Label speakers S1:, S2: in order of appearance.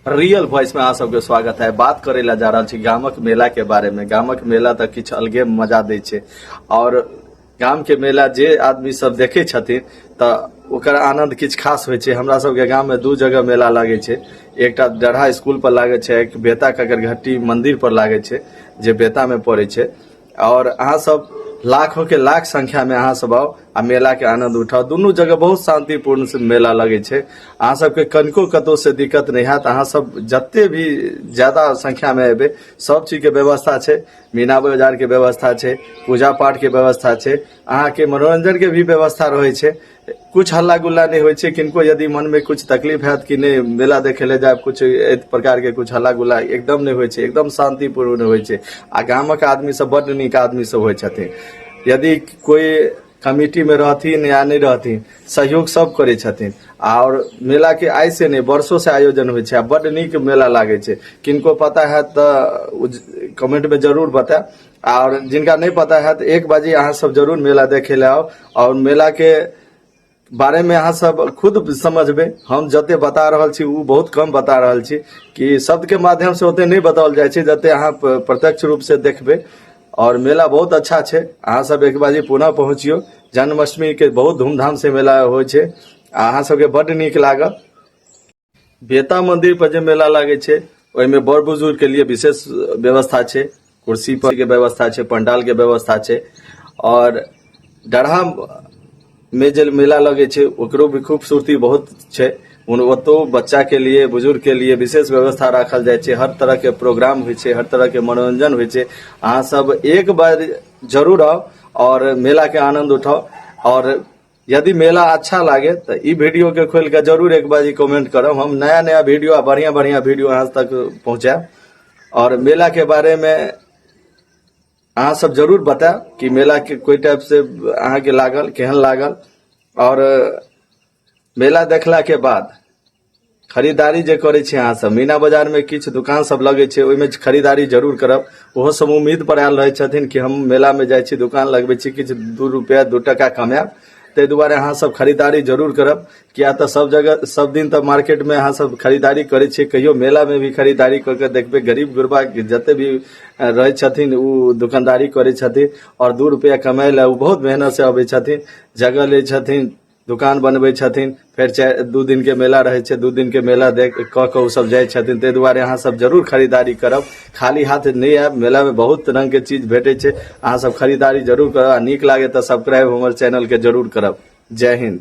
S1: Real voice में अहाँ सबके स्वागत है। बात करे ला जा रहा छी गामक मेला के बारे में। गामक मेला तऽ किछु अलगे मजा दै छै और गाम के मेला जे आदमी सब देखे छथिन तऽ ओकर आनंद किछु खास होइ छै। हमरा सबके गाम में दू जगह मेला लागे छै, एकटा डढ़ा स्कूल पर लागे छै, एक बेता ककरघट्टी मंदिर पर लागे छै जे बेता में पड़े छै। और अहाँ सब लाखों के लाख संख्या में अहाँ सब आओ आ मेला के आनंद उठाओ। दुनू जगह बहुत शांतिपूर्ण से मेला लगे छै। अहाँ सबके कनिको कतौ से दिक्कत नहीं हैत। अहाँ सब जते भी ज्यादा संख्या में एबे सब चीज के व्यवस्था छै। मीना बाजार के व्यवस्था छै, पूजा पाठ के व्यवस्था छै, अहाँ के मनोरंजन के भी व्यवस्था रहे छै। कुछ हल्ला गुल्ला नहीं होय छै। किनको यदि मन में कुछ तकलीफ हैत कि नहीं मेला देखे ले जाए, कुछ एक प्रकार के कुछ हल्ला गुल्ला एकदम नहीं होय छै, एकदम शांतिपूर्ण होय छै। आ गामक आदमी सब बड़ नीक आदमी सब होय छथिन। यदि कोई कमिटी में रहथिन या नहीं रहथिन, सहयोग सब करे छथिन। और मेला के आय से नहीं वर्षों से आयोजन होय छै, बड़ नीक मेला लागे छै। किनको पता है तो कमेंट में जरूर बताए, और जिनका नहीं पता है तो एक बाजी अहाँ सब जरूर मेला देखे ले आओ। और मेला के बारे में अहाँ सब खुद समझबे। हम जते बता रहल छी उ बहुत कम बता रहल छी कि शब्द के माध्यम से ओते नहीं बताओल जाय छै जते अहाँ प्रत्यक्ष रूप से देखबे। और मेला बहुत अच्छा छै, अहाँ सब एक बाजी पुनः पहुँचियो। जन्माष्टमी के बहुत धूमधाम से मेला होय छै, अहाँ सबके बड़ नीक लागत। बेता मंदिर पर जे मेला लागे छै ओय में बड़ बुजुर्ग के लिए विशेष व्यवस्था छै, कुर्सी पर के व्यवस्था छै, पंडाल के व्यवस्था छै। और डढ़ा में जे मेला लगे छै ओकरो भी खूबसूरती बहुत छै। ओतो बच्चा के लिए बुजुर्ग के लिए विशेष व्यवस्था रखल जाय छै। हर तरह के प्रोग्राम होय छै, हर तरह के मनोरंजन होय छै। अहाँ सब एक बार जरूर आओ और मेला के आनंद उठाओ। और यदि मेला अच्छा लागे तो ई वीडियो के खोल के जरूर एक बार कमेंट करब। हम नया नया वीडियो बढ़िया बढ़िया वीडियो अहाँ तक पहुंचाएब। और मेला के बारे में अहाँ सब जरूर बताएब कि मेला के कोई टाइप से अहाँ के लागल, केहन लागल। और मेला देखला के बाद खरीदारी जे करे छे अहाँ सब, मीना बाजार में किछ दुकान सब लगे छे ओय में खरीदारी जरूर करब। ओहो सब उम्मीद पर आयल रहे छथिन कि हम मेला में जाय छी, दुकान लगबे छी, किछ 2 रुपया 2 टका कमाएब। ते दुआरे अहाँ सब खरीदारी जरूर करब। किया तो सब जगह सब दिन तो मार्केट में अहाँ सब खरीदारी करे छे, कहियो मेला में भी खरीदारी करके देखबे। गरीब गुरबा जते भी रहे छथिन उ दुकानदारी करे छथिन और 2 रुपया कमाए ला उ बहुत मेहनत से आबे छथिन, जगह ले छथिन, दुकान बनबे छथिन। फिर 2 दिन के मेला रहे छे, 2 दिन के मेला देख क उ सब जाय छथिन। ते दुआरे अहाँ सब जरूर खरीदारी करब, खाली हाथ नहीं आब। मेला में बहुत रंग के चीज भेटे छे, अहाँ सब खरीदारी जरूर करब। नीक लागे तो सब्सक्राइब हमर चैनल के जरूर करब। जय हिंद।